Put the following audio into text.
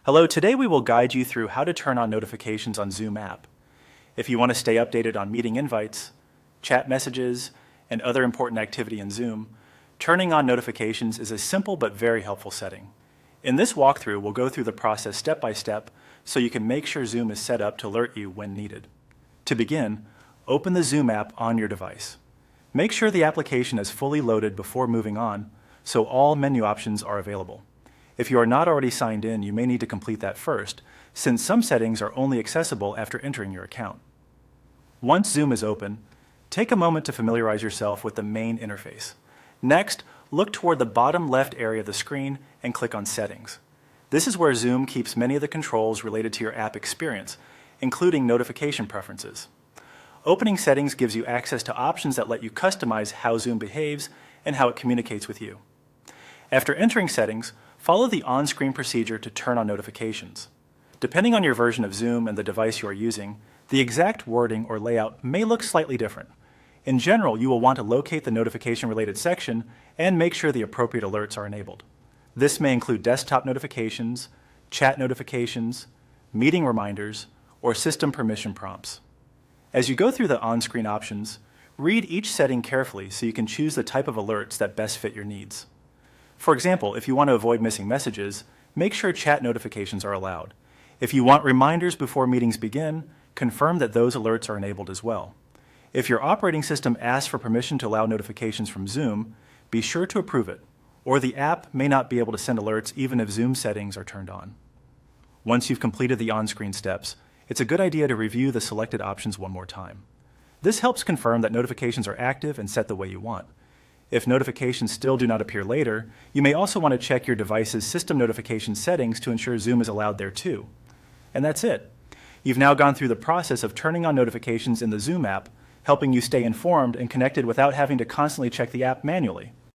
Hello, today we will guide you through how to turn on notifications on Zoom app. If you want to stay updated on meeting invites, chat messages, and other important activity in Zoom, turning on notifications is a simple but very helpful setting. In this walkthrough, we'll go through the process step by step so you can make sure Zoom is set up to alert you when needed. To begin, open the Zoom app on your device. Make sure the application is fully loaded before moving on, so all menu options are available. If you are not already signed in, you may need to complete that first, since some settings are only accessible after entering your account. Once Zoom is open, take a moment to familiarize yourself with the main interface. Next, look toward the bottom left area of the screen and click on Settings. This is where Zoom keeps many of the controls related to your app experience, including notification preferences. Opening Settings gives you access to options that let you customize how Zoom behaves and how it communicates with you. After entering Settings, follow the on-screen procedure to turn on notifications. Depending on your version of Zoom and the device you are using, the exact wording or layout may look slightly different. In general, you will want to locate the notification-related section and make sure the appropriate alerts are enabled. This may include desktop notifications, chat notifications, meeting reminders, or system permission prompts. As you go through the on-screen options, read each setting carefully so you can choose the type of alerts that best fit your needs. For example, if you want to avoid missing messages, make sure chat notifications are allowed. If you want reminders before meetings begin, confirm that those alerts are enabled as well. If your operating system asks for permission to allow notifications from Zoom, be sure to approve it, or the app may not be able to send alerts even if Zoom settings are turned on. Once you've completed the on-screen steps, it's a good idea to review the selected options one more time. This helps confirm that notifications are active and set the way you want. If notifications still do not appear later, you may also want to check your device's system notification settings to ensure Zoom is allowed there too. And that's it. You've now gone through the process of turning on notifications in the Zoom app, helping you stay informed and connected without having to constantly check the app manually.